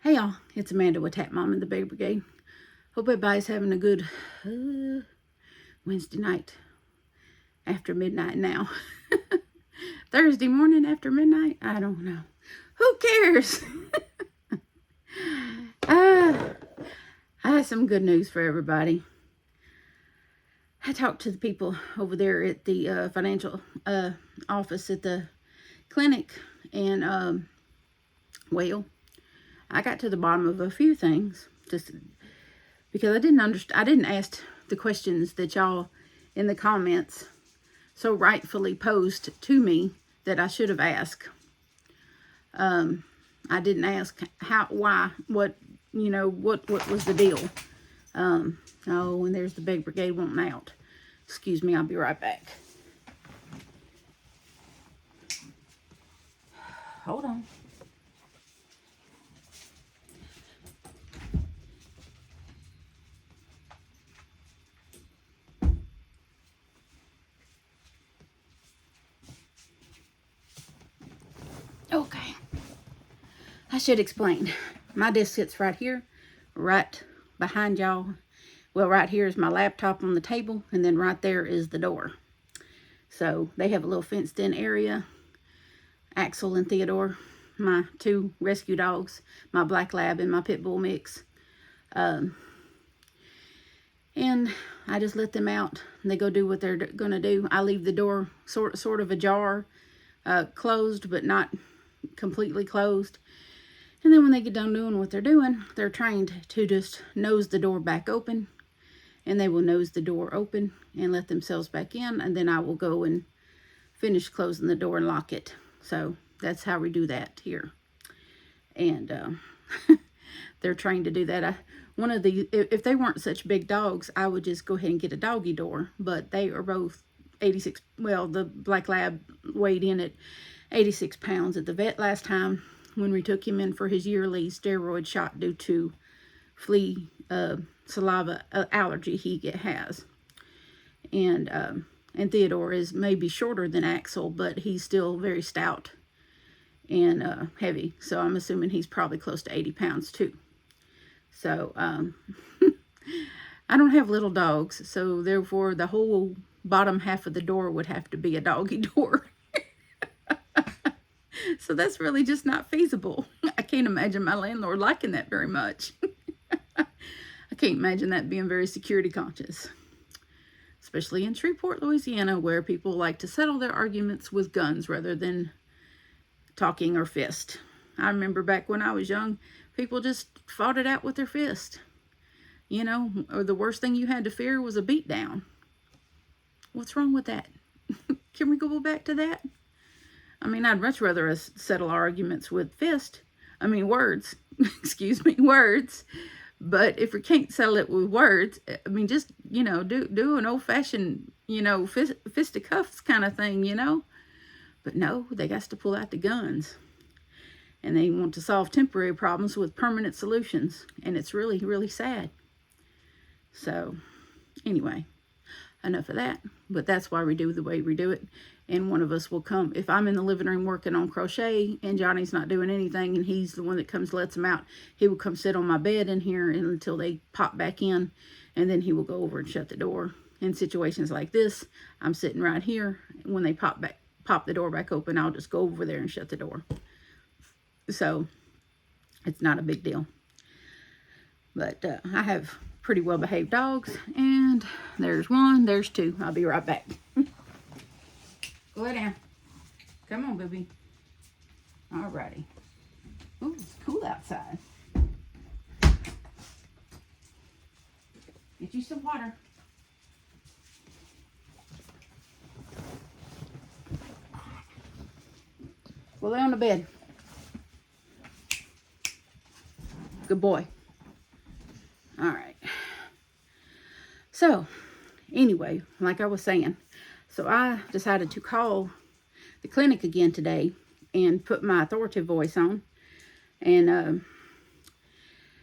Hey y'all, it's Amanda with Tap Mom and the Baby Brigade. Hope everybody's having a good Wednesday night after midnight now. Thursday morning after midnight? I don't know. Who cares? I have some good news for everybody. I talked to the people over there at the financial office at the clinic, and well, I got to the bottom of a few things, just because I didn't ask the questions that y'all in the comments so rightfully posed to me that I should have asked. I didn't ask how, why, what was the deal. Oh, and there's the Big Brigade wanting out. Excuse me, I'll be right back. Hold on. Okay, I should explain. My desk sits right here, right behind y'all. Well, right here is my laptop on the table, and then right there is the door. So they have a little fenced in area. Axel and Theodore, my two rescue dogs, my black lab and my pit bull mix. And I just let them out. They go do what they're gonna do. I leave the door sort of ajar, closed but not completely closed. And then when they get done doing what they're doing, they're trained to just nose the door back open, and they will nose the door open and let themselves back in, and then I will go and finish closing the door and lock it. So that's how we do that here. And they're trained to do that. If they weren't such big dogs, I would just go ahead and get a doggy door, but they are both 86, well, the black lab weighed in at 86 pounds at the vet last time when we took him in for his yearly steroid shot due to flea saliva allergy he has. And Theodore is maybe shorter than Axel, but he's still very stout and heavy. So I'm assuming he's probably close to 80 pounds too. So I don't have little dogs, so therefore the whole bottom half of the door would have to be a doggy door. So that's really just not feasible. I can't imagine my landlord liking that very much. I can't imagine that being very security conscious. Especially in Shreveport, Louisiana, where people like to settle their arguments with guns rather than talking or fist. I remember back when I was young, people just fought it out with their fist. You know, or the worst thing you had to fear was a beatdown. What's wrong with that? Can we go back to that? I mean, I'd much rather us settle arguments with words. Excuse me, words. But if we can't settle it with words, I mean, just, do an old-fashioned, fisticuffs kind of thing, But no, they got to pull out the guns. And they want to solve temporary problems with permanent solutions. And it's really, really sad. So, anyway, enough of that. But that's why we do the way we do it. And one of us will come. If I'm in the living room working on crochet and Johnny's not doing anything and he's the one that comes lets him out, he will come sit on my bed in here until they pop back in. And then he will go over and shut the door. In situations like this, I'm sitting right here. When they pop the door back open, I'll just go over there and shut the door. So it's not a big deal. But I have pretty well behaved dogs, and there's one, there's two. I'll be right back. Go lay down. Come on, baby. Alrighty. Ooh, it's cool outside. Get you some water. Go lay on the bed. Good boy. All right. So, anyway, like I was saying, so I decided to call the clinic again today and put my authoritative voice on and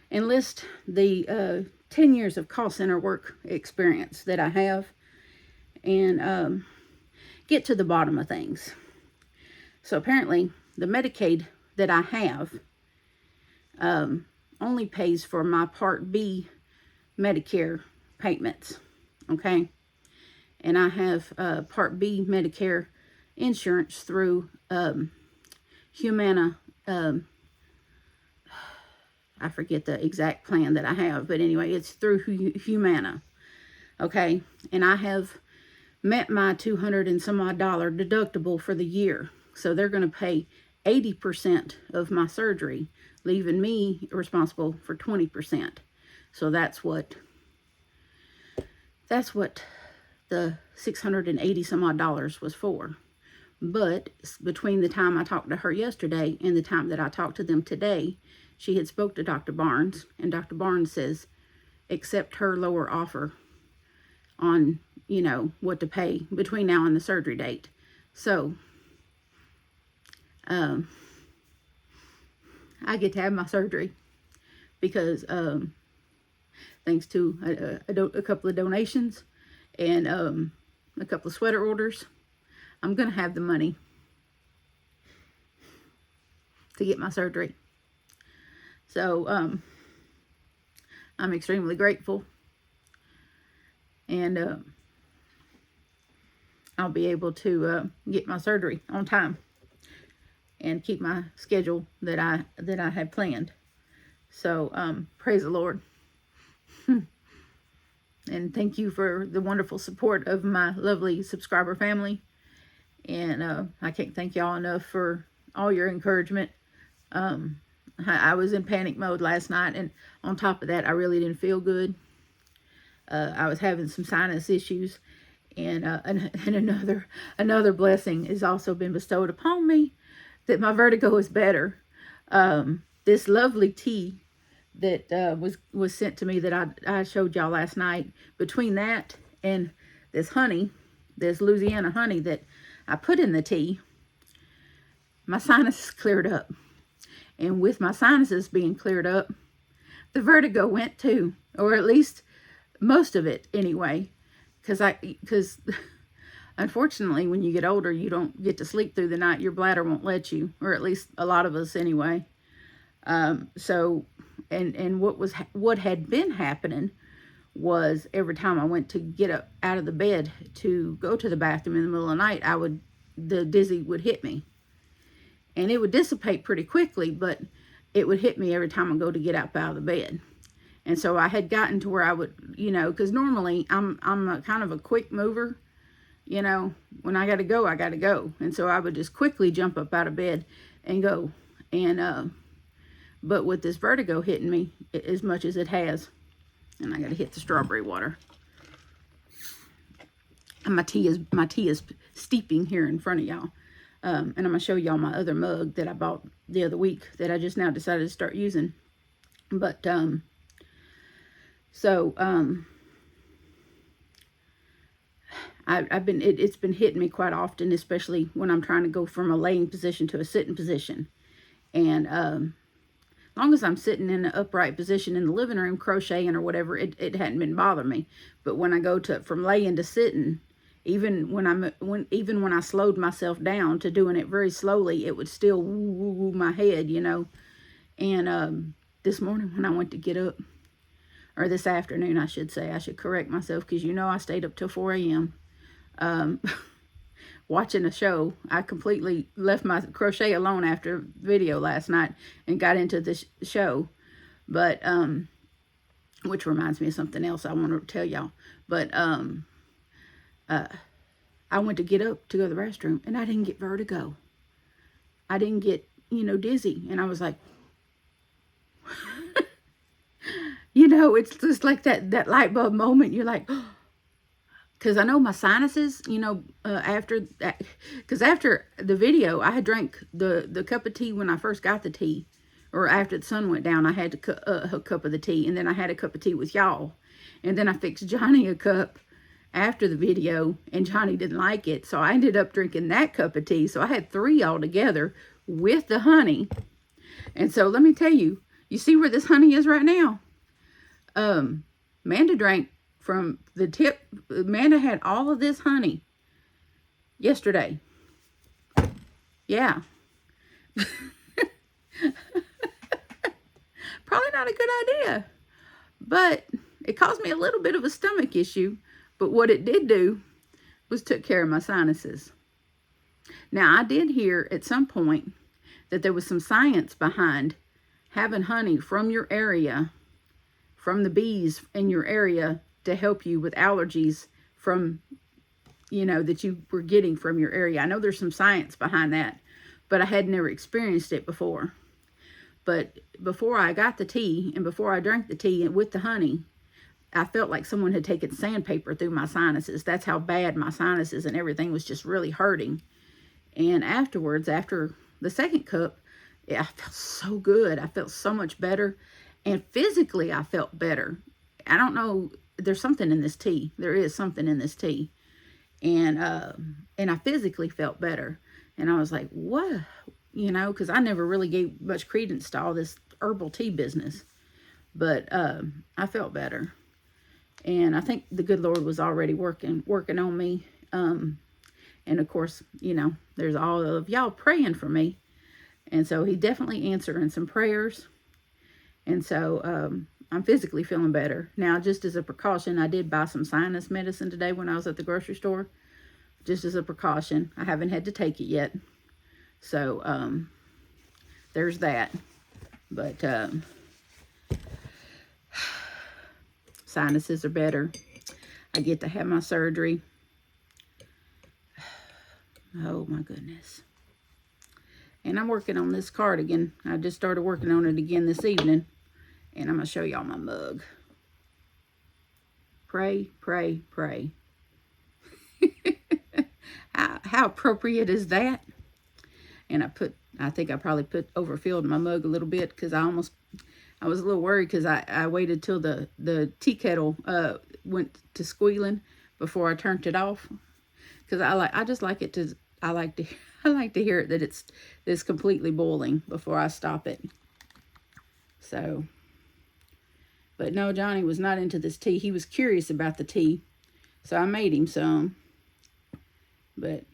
enlist the 10 years of call center work experience that I have and get to the bottom of things. So apparently the Medicaid that I have only pays for my Part B Medicare payments, okay? And I have Part B Medicare insurance through Humana. I forget the exact plan that I have, but anyway, it's through Humana, okay? And I have met my $200 and some odd deductible for the year. So they're going to pay 80% of my surgery, leaving me responsible for 20%. So that's what the $680 some odd was for. But between the time I talked to her yesterday and the time that I talked to them today, she had spoke to Dr. Barnes, and Dr. Barnes says, accept her lower offer on, you know, what to pay between now and the surgery date. So, I get to have my surgery because, thanks to a couple of donations and, a couple of sweater orders, I'm going to have the money to get my surgery. So, I'm extremely grateful. And I'll be able to get my surgery on time and keep my schedule that I had planned. So praise the Lord. And thank you for the wonderful support of my lovely subscriber family. And I can't thank y'all enough for all your encouragement. I was in panic mode last night, and on top of that, I really didn't feel good. I was having some sinus issues, and another blessing has also been bestowed upon me, that my vertigo is better. This lovely tea that was sent to me that I showed y'all last night, between that and this honey, this Louisiana honey that I put in the tea, my sinuses cleared up. And with my sinuses being cleared up, the vertigo went too, or at least most of it anyway, because unfortunately when you get older, you don't get to sleep through the night. Your bladder won't let you, or at least a lot of us anyway. So what had been happening was every time I went to get up out of the bed to go to the bathroom in the middle of the night, the dizzy would hit me, and it would dissipate pretty quickly, but it would hit me every time I go to get up out of the bed. And so I had gotten to where I would, you know, because normally I'm a kind of a quick mover, you know, when I got to go, I got to go. And so I would just quickly jump up out of bed and go. And, but with this vertigo hitting me as much as it has, and I got to hit the strawberry water. And my tea is steeping here in front of y'all. And I'm going to show y'all my other mug that I bought the other week that I just now decided to start using. But, it's been hitting me quite often, especially when I'm trying to go from a laying position to a sitting position. And, as long as I'm sitting in an upright position in the living room, crocheting or whatever, it hadn't been bothering me. But when I go from laying to sitting, even when I slowed myself down to doing it very slowly, it would still woo my head, you know. And this morning when I went to get up, or this afternoon, I should say, I should correct myself, because you know I stayed up till 4 a.m. Watching a show. I completely left my crochet alone after video last night and got into this show. But which reminds me of something else I want to tell y'all. But I went to get up to go to the restroom, and I didn't get vertigo. I didn't get, you know, dizzy. And I was like, you know, it's just like that light bulb moment. You're like, because I know my sinuses, you know, after that, because after the video, I had drank the cup of tea when I first got the tea, or after the sun went down, I had a cup of the tea, and then I had a cup of tea with y'all, and then I fixed Johnny a cup after the video, and Johnny didn't like it, so I ended up drinking that cup of tea. So I had 3 altogether with the honey. And so let me tell you, you see where this honey is right now? Amanda drank from the tip. Amanda had all of this honey yesterday. Yeah. probably not a good idea. But it caused me a little bit of a stomach issue. But what it did do was took care of my sinuses. Now, I did hear at some point that there was some science behind having honey from your area, from the bees in your area, to help you with allergies from, that you were getting from your area. I know there's some science behind that, but I had never experienced it before. But before I got the tea and before I drank the tea with the honey, I felt like someone had taken sandpaper through my sinuses. That's how bad my sinuses and everything was just really hurting. And afterwards, after the second cup, I felt so good. I felt so much better. And physically, I felt better. I don't know. There's something in this tea. There is something in this tea. And I physically felt better. And I was like, what? Because I never really gave much credence to all this herbal tea business. But I felt better. And I think the good Lord was already working on me. And of course, there's all of y'all praying for me. And so he definitely answering some prayers. And so I'm physically feeling better. Now, just as a precaution, I did buy some sinus medicine today when I was at the grocery store. Just as a precaution. I haven't had to take it yet. So, there's that. But, sinuses are better. I get to have my surgery. Oh, my goodness. And I'm working on this cardigan. I just started working on it again this evening. And I'm going to show y'all my mug. Pray, pray, pray. How appropriate is that? And I think I probably overfilled my mug a little bit because I was a little worried because I waited till the tea kettle went to squealing before I turned it off. Because I like to hear it that it's completely boiling before I stop it. So, but no, Johnny was not into this tea. He was curious about the tea, so I made him some. But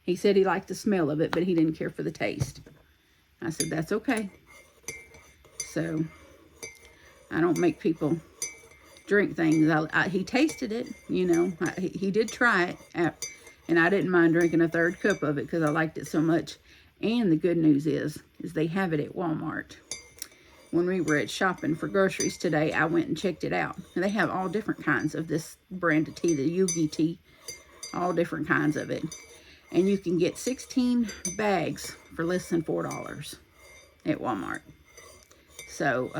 he said he liked the smell of it, but he didn't care for the taste. I said, that's okay. So, I don't make people drink things. He tasted it, he did try it, and I didn't mind drinking a third cup of it because I liked it so much. And the good news is they have it at Walmart. When we were at shopping for groceries today, I went and checked it out. And they have all different kinds of this brand of tea, the Yugi tea, all different kinds of it. And you can get 16 bags for less than $4 at Walmart. So,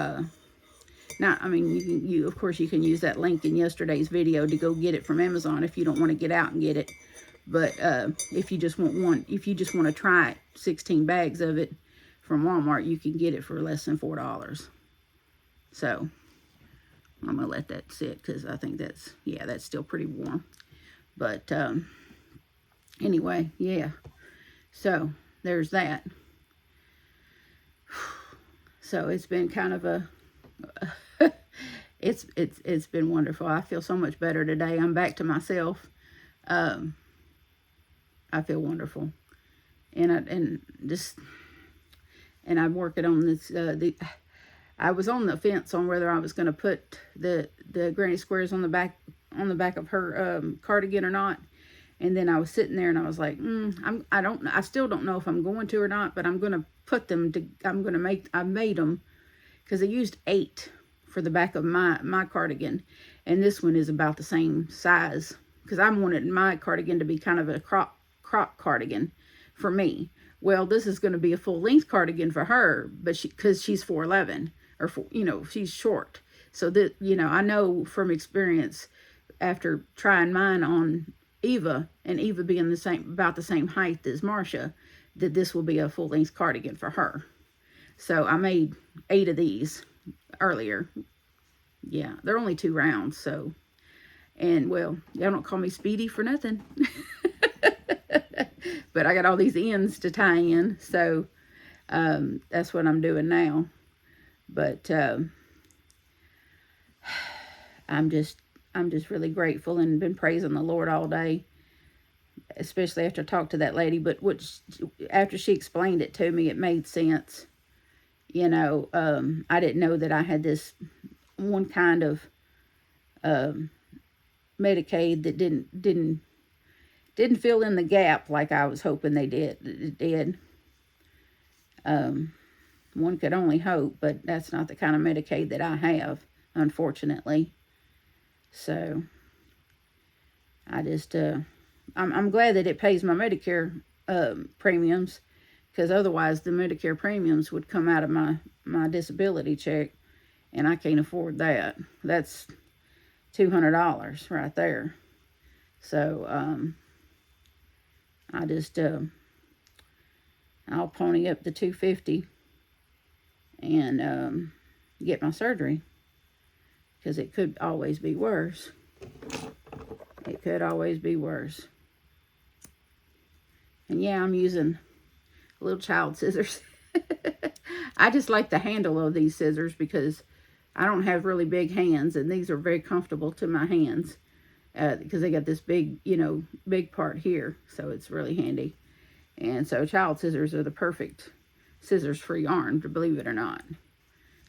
now, I mean, you of course, you can use that link in yesterday's video to go get it from Amazon if you don't want to get out and get it. But if you just want to try it, 16 bags of it from Walmart, you can get it for less than $4. So, I'm going to let that sit because I think that's still pretty warm. But, anyway, yeah. So, there's that. So, it's been kind of it's been wonderful. I feel so much better today. I'm back to myself. I feel wonderful. And I'm working on this, I was on the fence on whether I was going to put the granny squares on the back of her cardigan or not. And then I was sitting there and I was like, I still don't know if I'm going to or not, but I'm going to put them I made them because I used 8 for the back of my cardigan. And this one is about the same size because I wanted my cardigan to be kind of a crop cardigan for me. Well, this is going to be a full-length cardigan for her, but because she's 4'11", or she's short. So that, I know from experience after trying mine on Eva, and Eva being about the same height as Marcia, that this will be a full-length cardigan for her. So I made 8 of these earlier. Yeah, they're only 2 rounds, so. And, well, y'all don't call me Speedy for nothing. But I got all these ends to tie in, so that's what I'm doing now. But I'm just really grateful and been praising the Lord all day, especially after I talked to that lady. But after she explained it to me, it made sense. You know, I didn't know that I had this one kind of Medicaid that didn't fill in the gap like I was hoping it did. One could only hope, but that's not the kind of Medicaid that I have, unfortunately. So I just, I'm glad that it pays my Medicare premiums, because otherwise the Medicare premiums would come out of my disability check, and I can't afford that. That's $200 right there. So I just I'll pony up the $250 and get my surgery, because it could always be worse. It could always be worse. And yeah, I'm using little child scissors. I just like the handle of these scissors because I don't have really big hands, and these are very comfortable to my hands because they got this big, big part here, so it's really handy. And so child scissors are the perfect scissors for yarn, believe it or not.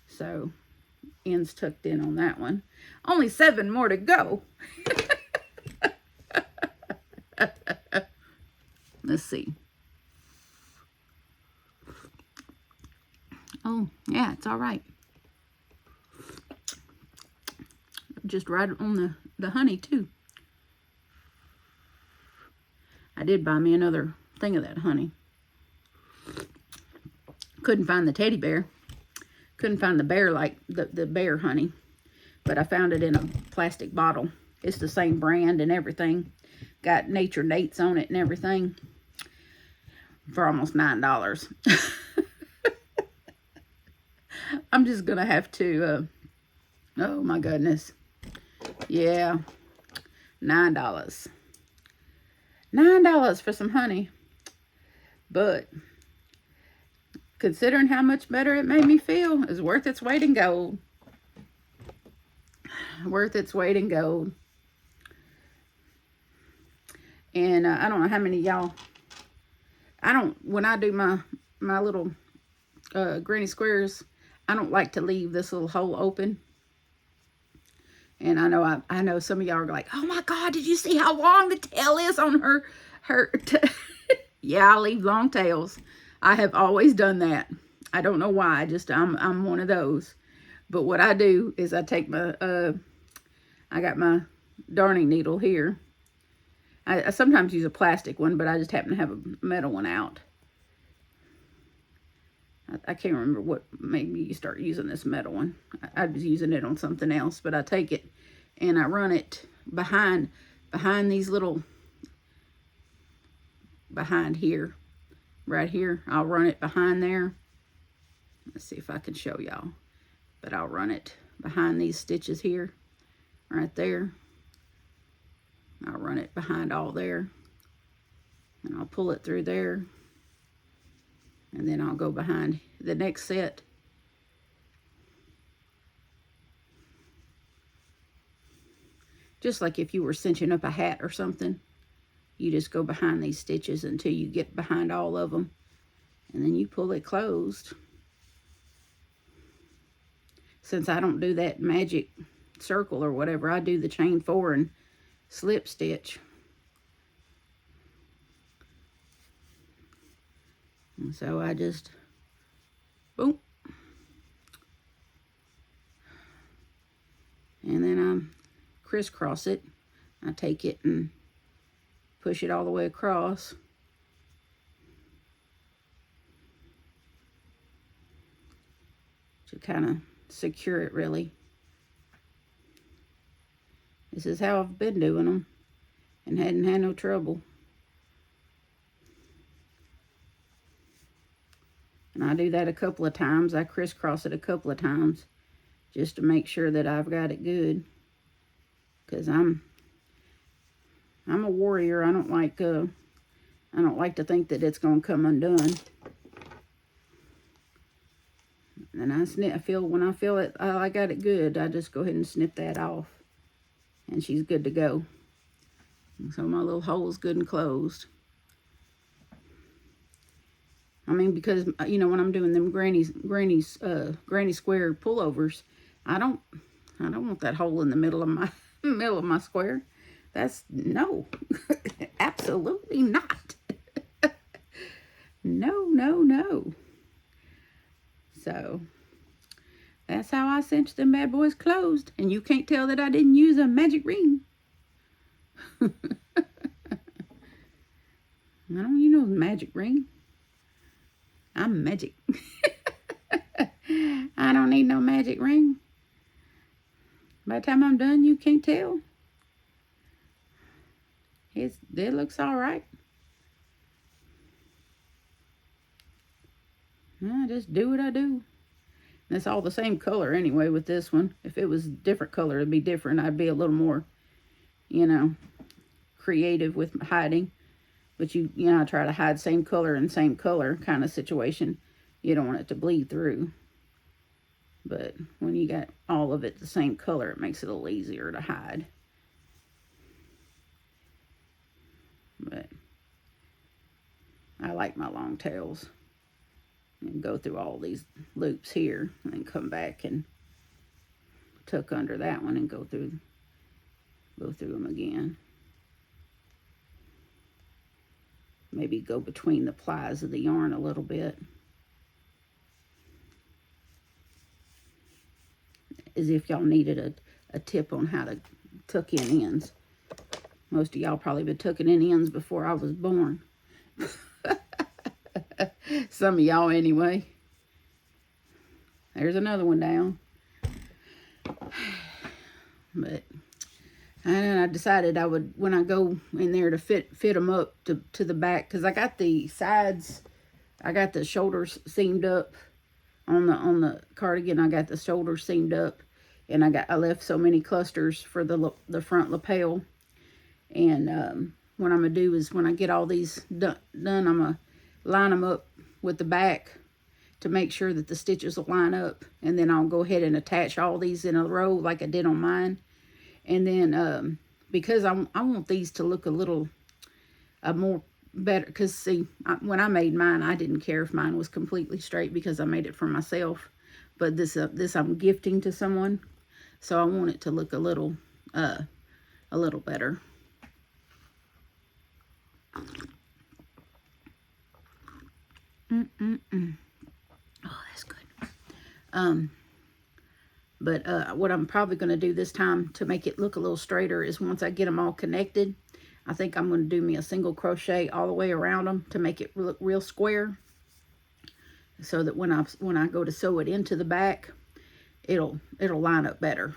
So ends tucked in on that one. Only 7 more to go. Let's see. Oh, yeah, it's all right. Just right on the honey, too. I did buy me another thing of that honey. Couldn't find the teddy bear. Couldn't find the bear, like the bear honey. But I found it in a plastic bottle. It's the same brand and everything. Got nature dates on it and everything. For almost $9. I'm just going to have to, oh my goodness. Yeah, $9. $9 for some honey. But considering how much better it made me feel, it's worth its weight in gold. Worth its weight in gold. And I don't know how many y'all, when I do my little granny squares, I don't like to leave this little hole open. And I know some of y'all are like, oh my God, did you see how long the tail is on her Yeah, I leave long tails. I have always done that. I don't know why. I'm one of those. But what I do is I take I got my darning needle here. I sometimes use a plastic one, but I just happen to have a metal one out. I can't remember what made me start using this metal one. I was using it on something else, but I take it and I run it behind these little, behind here, right here. I'll run it behind there. Let's see if I can show y'all. But I'll run it behind these stitches here, right there. I'll run it behind all there. And I'll pull it through there. And then I'll go behind the next set. Just like if you were cinching up a hat or something. You just go behind these stitches until you get behind all of them. And then you pull it closed. Since I don't do that magic circle or whatever, I do the chain 4 and slip stitch. And so I just, boom. And then I crisscross it. I take it and push it all the way across. To kind of secure it, really. This is how I've been doing them and hadn't had no trouble. And I do that a couple of times. I crisscross it a couple of times just to make sure that I've got it good. Because I'm a warrior. I don't like to think that it's going to come undone. And when I feel it, I got it good, I just go ahead and snip that off. And she's good to go. So my little hole is good and closed. I mean, because, you know, when I'm doing them granny square pullovers, I don't want that hole in the middle of my square. That's, no, absolutely not. No, no, no. So, that's how I cinched them bad boys closed. And you can't tell that I didn't use a magic ring. I don't, you know, magic ring. I'm magic. I don't need no magic ring. By the time I'm done, you can't tell. It looks all right. I just do what I do. And it's all the same color anyway with this one. If it was a different color, it'd be different. I'd be a little more, you know, creative with hiding. But you know, I try to hide same color and same color kind of situation. You don't want it to bleed through. But when you got all of it the same color, it makes it a little easier to hide. But I like my long tails. And go through all these loops here. And then come back and tuck under that one and go through them again. Maybe go between the plies of the yarn a little bit. As if y'all needed a tip on how to tuck in ends. Most of y'all probably been tucking in ends before I was born. Some of y'all anyway. There's another one down. But and I decided I would, when I go in there to fit them up to the back, because I got the sides, I got the shoulders seamed up on the cardigan. I got the shoulders seamed up, and I left so many clusters for the front lapel. And what I'm gonna do is when I get all these done, I'm gonna line them up with the back to make sure that the stitches will line up, and then I'll go ahead and attach all these in a row like I did on mine. And then, because I want these to look a little more better, because see, when I made mine, I didn't care if mine was completely straight because I made it for myself. But this I'm gifting to someone, so I want it to look a little better. Oh, that's good. But what I'm probably going to do this time to make it look a little straighter is once I get them all connected, I think I'm going to do me a single crochet all the way around them to make it look real square. So that when I go to sew it into the back, it'll line up better.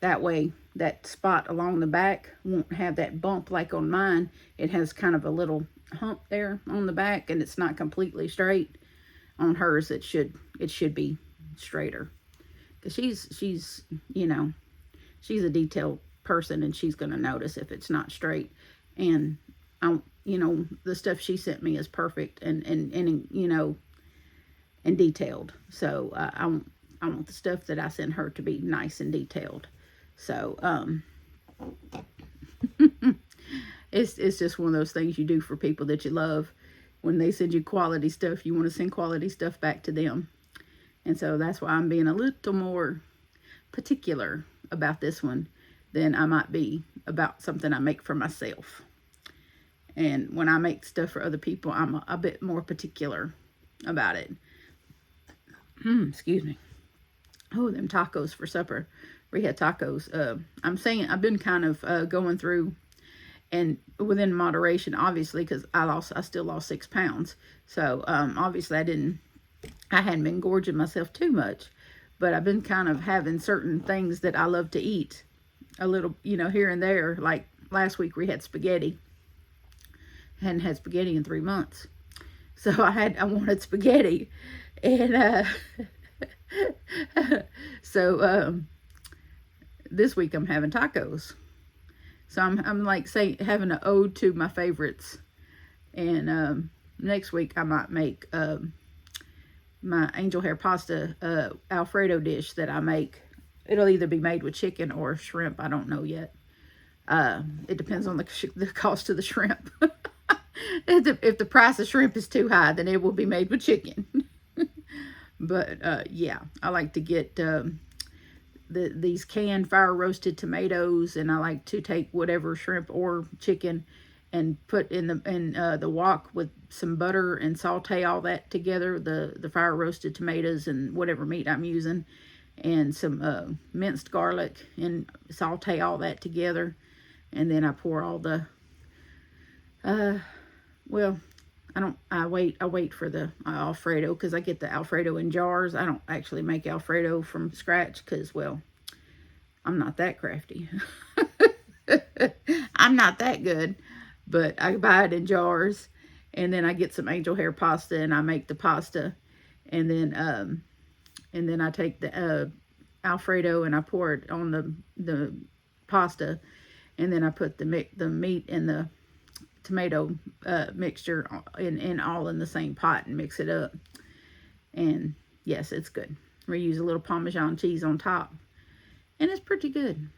That way, that spot along the back won't have that bump like on mine. It has kind of a little hump there on the back, and it's not completely straight. On hers, it should be straighter. Because she's you know, she's a detailed person, and she's going to notice if it's not straight. And you know, the stuff she sent me is perfect and you know, and detailed. So I want the stuff that I send her to be nice and detailed. So it's just one of those things you do for people that you love. When they send you quality stuff, you want to send quality stuff back to them. And so that's why I'm being a little more particular about this one than I might be about something I make for myself. And when I make stuff for other people, I'm a bit more particular about it. Excuse me. Oh, them tacos for supper. We had tacos. I'm saying I've been kind of going through, and within moderation, obviously, because I still lost 6 pounds. So obviously I hadn't been gorging myself too much, but I've been kind of having certain things that I love to eat a little, you know, here and there. Like last week we had spaghetti. Hadn't had spaghetti in 3 months. So I wanted spaghetti. And so this week I'm having tacos. So I'm like having an ode to my favorites. And next week I might make my angel hair pasta Alfredo dish that I make. It'll either be made with chicken or shrimp. I don't know yet. It depends on the cost of the shrimp. If the price of shrimp is too high, then it will be made with chicken. But yeah, I like to get these canned fire roasted tomatoes, and I like to take whatever shrimp or chicken and put in the wok with some butter and saute all that together, the fire roasted tomatoes and whatever meat I'm using, and some minced garlic, and saute all that together. And then I pour all the well, I wait for the Alfredo, because I get the Alfredo in jars. I don't actually make Alfredo from scratch because, well, I'm not that crafty. I'm not that good, but I buy it in jars, and then I get some angel hair pasta, and I make the pasta, and then I take the Alfredo and I pour it on the pasta, and then I put the meat and the tomato mixture in all in the same pot and mix it up. And yes, it's good. We use a little Parmesan cheese on top, and it's pretty good.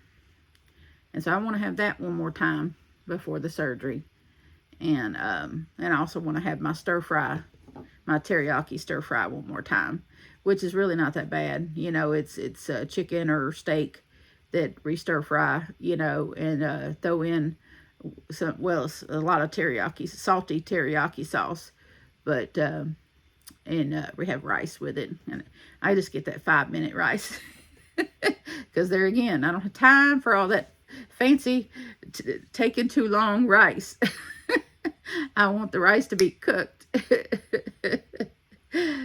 And so I want to have that one more time before the surgery. And I also want to have my stir fry, my teriyaki stir fry one more time, which is really not that bad. You know, it's chicken or steak that we stir fry, you know, and throw in some, well, a lot of teriyaki, salty teriyaki sauce, but and we have rice with it, and I just get that 5-minute rice, because there again, I don't have time for all that fancy taking too long rice. I want the rice to be cooked.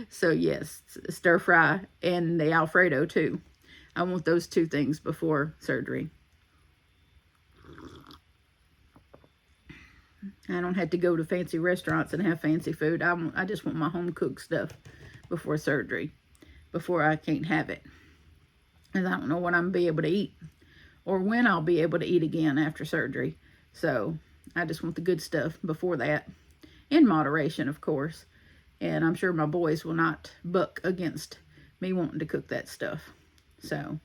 So yes, stir fry and the Alfredo too. I want those two things before surgery. I don't have to go to fancy restaurants and have fancy food. I just want my home cooked stuff before surgery, before I can't have it. And I don't know when I'm going to be able to eat, or when I'll be able to eat again after surgery. So I just want the good stuff before that, in moderation, of course. And I'm sure my boys will not buck against me wanting to cook that stuff. So,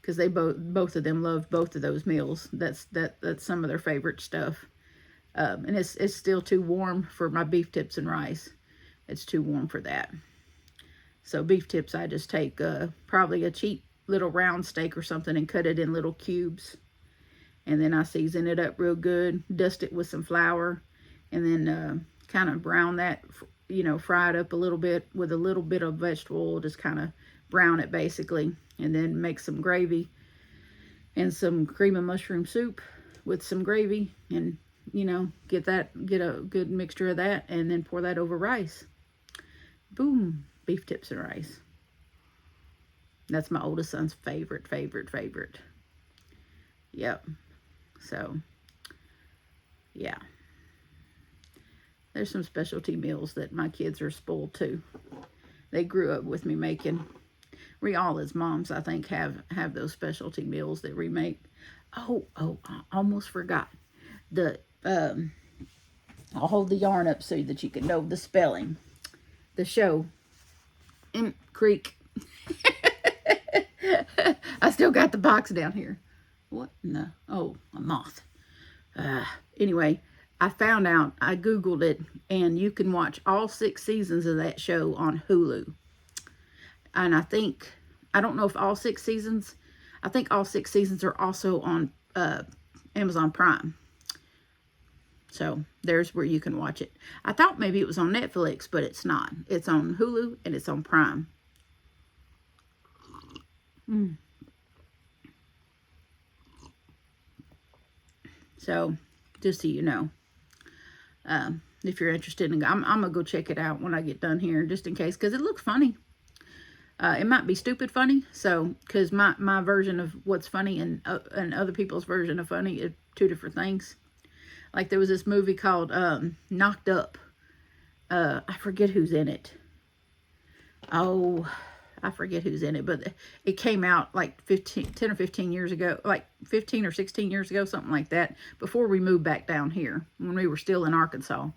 because they both of them love both of those meals. That's some of their favorite stuff. And it's still too warm for my beef tips and rice. It's too warm for that. So beef tips, I just take probably a cheap little round steak or something and cut it in little cubes. And then I season it up real good, dust it with some flour, and then kind of brown that, you know, fry it up a little bit with a little bit of vegetable oil, just kind of brown it basically. And then make some gravy and some cream of mushroom soup with some gravy, and you know, get a good mixture of that, and then pour that over rice. Boom, beef tips and rice. That's my oldest son's favorite. Yep. So, yeah. There's some specialty meals that my kids are spoiled too. They grew up with me making. We all as moms, I think, have those specialty meals that we make. Oh, I almost forgot. I'll hold the yarn up so that you can know the spelling. The show, Imp Creek. I still got the box down here. What in the, oh, a moth. Anyway, I found out, I Googled it, and you can watch all 6 seasons of that show on Hulu. And I don't know if all 6 seasons, I think all 6 seasons are also on Amazon Prime. So there's where you can watch it. I thought maybe it was on Netflix, but it's not. It's on Hulu and it's on Prime. So just so you know, if you're interested in, I'm gonna go check it out when I get done here, just in case, because it looks funny. It might be stupid funny, so because my version of what's funny and other people's version of funny is 2 different things. Like there was this movie called Knocked Up. I forget who's in it. Oh, I forget who's in it, but it came out like 10 or 15 years ago, like 15 or 16 years ago, something like that, before we moved back down here, when we were still in Arkansas.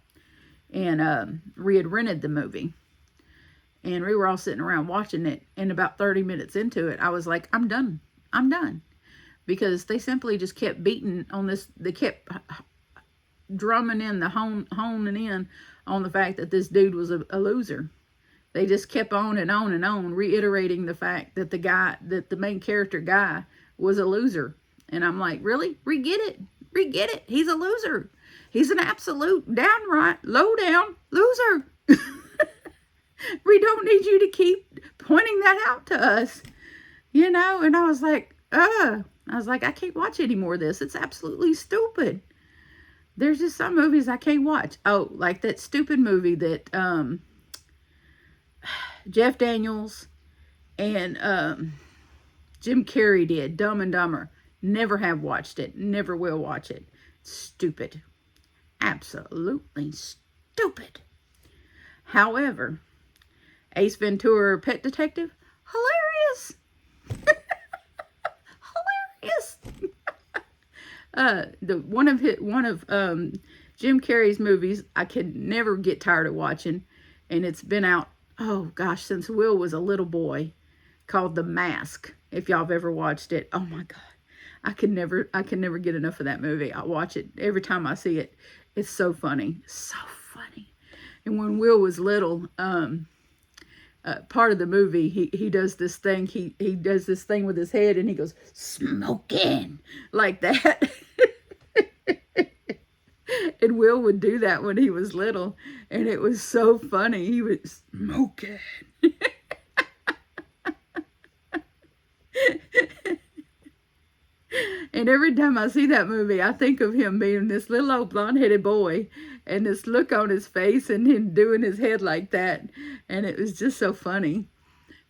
And we had rented the movie, and we were all sitting around watching it, and about 30 minutes into it, I was like, I'm done. Because they simply just kept beating on this, they kept drumming in the honing in on the fact that this dude was a loser. They just kept on and on and on, reiterating the fact that the main character guy was a loser. And I'm like, really? Re-get it. Re-get it. He's a loser. He's an absolute downright low down loser. We don't need you to keep pointing that out to us. You know, and I was like, I can't watch any more of this. It's absolutely stupid. There's just some movies I can't watch. Oh, like that stupid movie that Jeff Daniels and Jim Carrey did, Dumb and Dumber. Never have watched it. Never will watch it. Stupid. Absolutely stupid. However, Ace Ventura, Pet Detective, hilarious. Hilarious. One of Jim Carrey's movies I could never get tired of watching, and it's been out, oh gosh, since Will was a little boy, called The Mask. If y'all have ever watched it, oh my God, I can never get enough of that movie. I watch it every time I see it. It's so funny, so funny. And when Will was little, part of the movie, he does this thing. He does this thing with his head, and he goes smoking like that. And Will would do that when he was little, and it was so funny. He was smoking. And every time I see that movie, I think of him being this little old blonde-headed boy and this look on his face and him doing his head like that. And it was just so funny.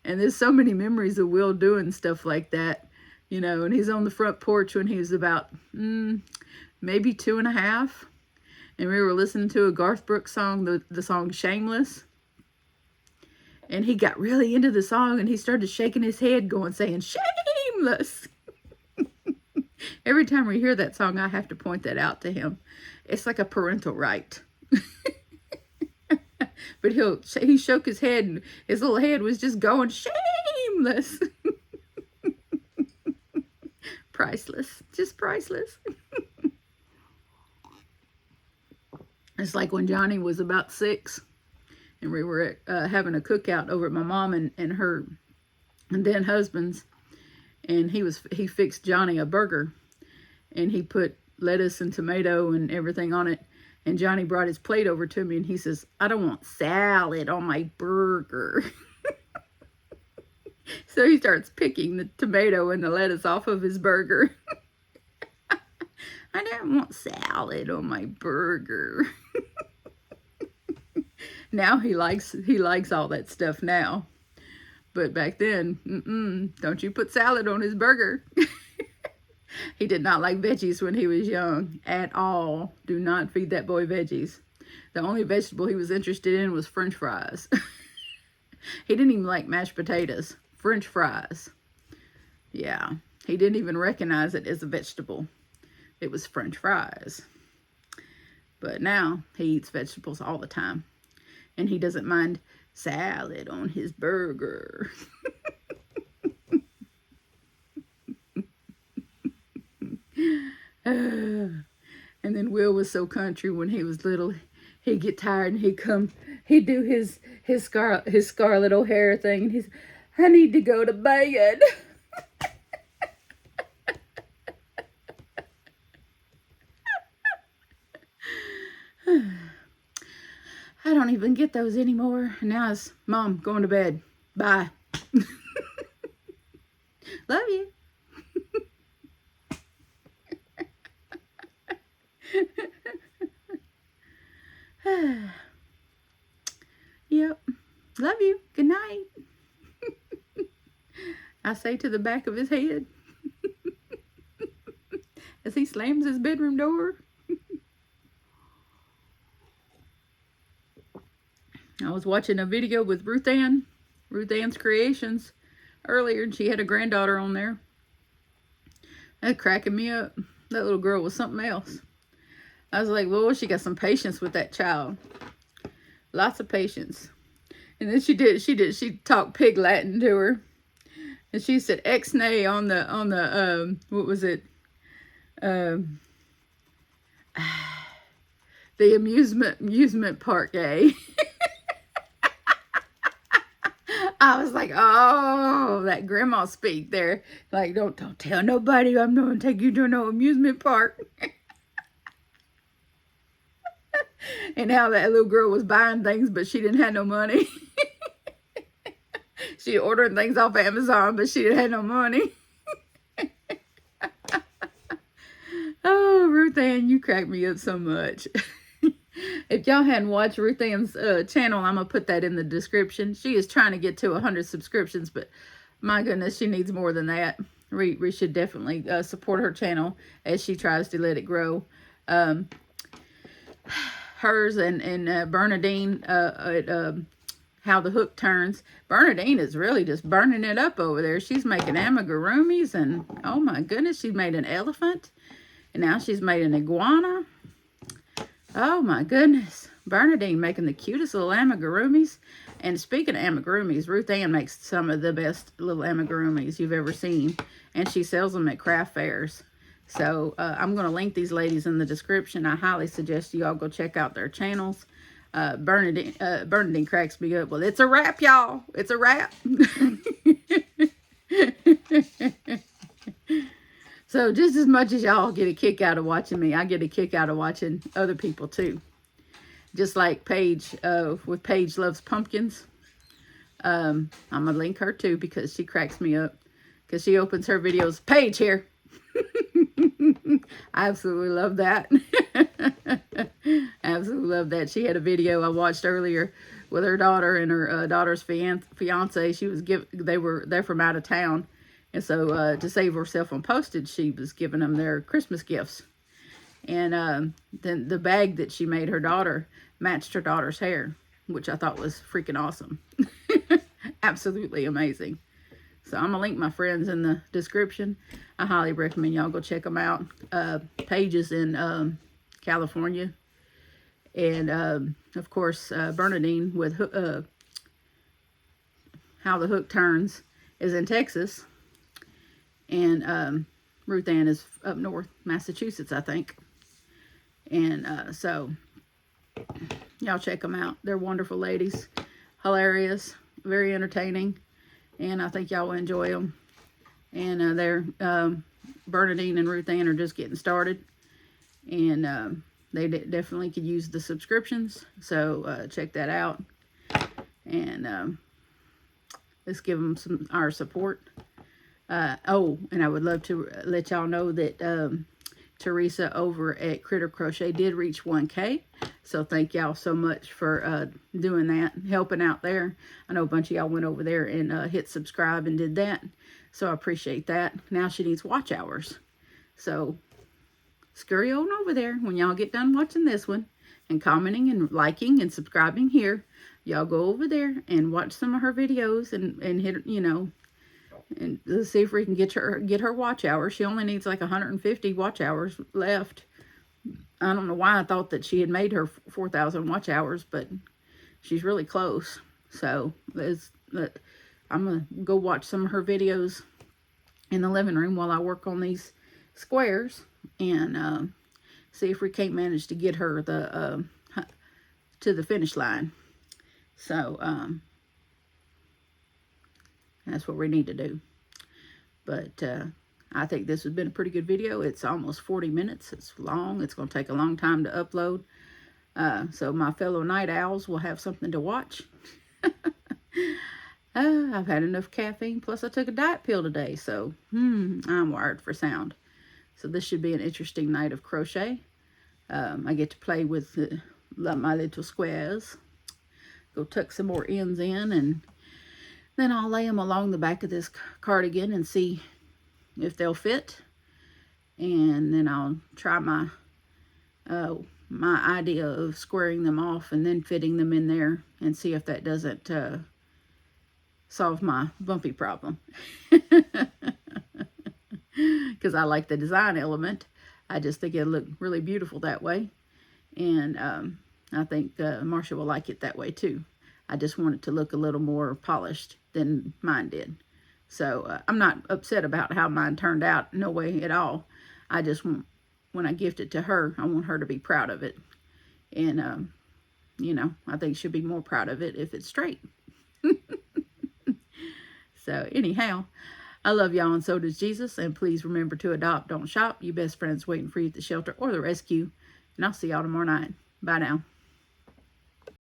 And there's so many memories of Will doing stuff like that, you know. And he's on the front porch when he was about maybe 2.5. And we were listening to a Garth Brooks song, the song Shameless. And he got really into the song, and he started shaking his head, saying, shameless. Every time we hear that song, I have to point that out to him. It's like a parental right. But he shook his head, and his little head was just going, shameless. Priceless. Just priceless. It's like when Johnny was about 6, and we were having a cookout over at my mom and her and then husband's, and he fixed Johnny a burger, and he put lettuce and tomato and everything on it. And Johnny brought his plate over to me, and he says, I don't want salad on my burger. So he starts picking the tomato and the lettuce off of his burger. I don't want salad on my burger. Now he likes all that stuff now. But back then, don't you put salad on his burger. He did not like veggies when he was young at all. Do not feed that boy veggies. The only vegetable he was interested in was French fries. He didn't even like mashed potatoes. French fries. Yeah, he didn't even recognize it as a vegetable. It was French fries. But now he eats vegetables all the time. And he doesn't mind salad on his burger. And then Will was so country when he was little. He'd get tired and he'd do his Scarlett O'Hara thing, and he's, I need to go to bed. I don't even get those anymore. Now it's, Mom, going to bed. Bye. Love you. Yep. Love you. Good night. I say to the back of his head as he slams his bedroom door. I was watching a video with Ruthanne's Creations earlier, and she had a granddaughter on there. That cracking me up. That little girl was something else. I was like, Lord, she got some patience with that child. Lots of patience. And then she talked pig Latin to her. And she said ex-nay on the what was it? the amusement park, eh? I was like, oh, that grandma speak there. Like, don't tell nobody I'm going to take you to no amusement park. And how that little girl was buying things, but she didn't have no money. She ordered things off Amazon, but she didn't have no money. Oh, Ruthanne, you crack me up so much. If y'all hadn't watched Ruthanne's channel, I'm going to put that in the description. She is trying to get to 100 subscriptions, but my goodness, she needs more than that. We should definitely support her channel as she tries to let it grow. Hers and Burniadine at How the Hook Turns. Burniadine is really just burning it up over there. She's making amigurumis, and oh my goodness, she made an elephant. And now she's made an iguana. Oh my goodness. Burniadine making the cutest little amigurumis. And speaking of amigurumis, Ruthanne makes some of the best little amigurumis you've ever seen. And she sells them at craft fairs. So I'm going to link these ladies in the description. I highly suggest you all go check out their channels. Burniadine cracks me up. Well, it's a wrap, y'all. It's a wrap. So just as much as y'all get a kick out of watching me, I get a kick out of watching other people too. Just like Paige, with Paige Loves Pumpkins. I'm going to link her too because she cracks me up. Because she opens her videos, Paige here. I absolutely love that. Absolutely love that. She had a video I watched earlier with her daughter and her daughter's fiance. They're from out of town. And so to save herself on postage, she was giving them their Christmas gifts. And then the bag that she made her daughter matched her daughter's hair, which I thought was freaking awesome. Absolutely amazing. So I'm going to link my friends in the description. I highly recommend y'all go check them out. Paige is in California. And, of course, Burniadine with How the Hook Turns is in Texas. And Ruthanne is up north, Massachusetts, I think. And so, y'all check them out. They're wonderful ladies. Hilarious. Very entertaining. And I think y'all will enjoy them. And Burniadine and Ruthanne are just getting started. And they definitely could use the subscriptions. So check that out. And let's give them our support. Oh, and I would love to let y'all know that Teresa over at Critter Crochet did reach 1K. So thank y'all so much for doing that, helping out there. I know a bunch of y'all went over there and hit subscribe and did that. So I appreciate that. Now she needs watch hours. So scurry on over there when y'all get done watching this one and commenting and liking and subscribing here. Y'all go over there and watch some of her videos and hit, and let's see if we can get her watch hours. She only needs like 150 watch hours left. I don't know why I thought that she had made her 4,000 watch hours, but she's really close. So I'm going to go watch some of her videos in the living room while I work on these squares and see if we can't manage to get her to the finish line. So that's what we need to do. But I think this has been a pretty good video. It's almost 40 minutes. It's long. It's going to take a long time to upload. So my fellow night owls will have something to watch. I've had enough caffeine. Plus I took a diet pill today. So I'm wired for sound. So this should be an interesting night of crochet. I get to play with my little squares. Go tuck some more ends in, and then I'll lay them along the back of this cardigan and see if they'll fit. And then I'll try my idea of squaring them off and then fitting them in there and see if that doesn't solve my bumpy problem. Because I like the design element. I just think it'll look really beautiful that way. And I think Marsha will like it that way too. I just want it to look a little more polished than mine did. So I'm not upset about how mine turned out. No way at all. I just want, when I gift it to her, I want her to be proud of it. And, you know, I think she'll be more proud of it if it's straight. So anyhow, I love y'all, and so does Jesus. And please remember to adopt, don't shop. Your best friend's waiting for you at the shelter or the rescue. And I'll see y'all tomorrow night. Bye now.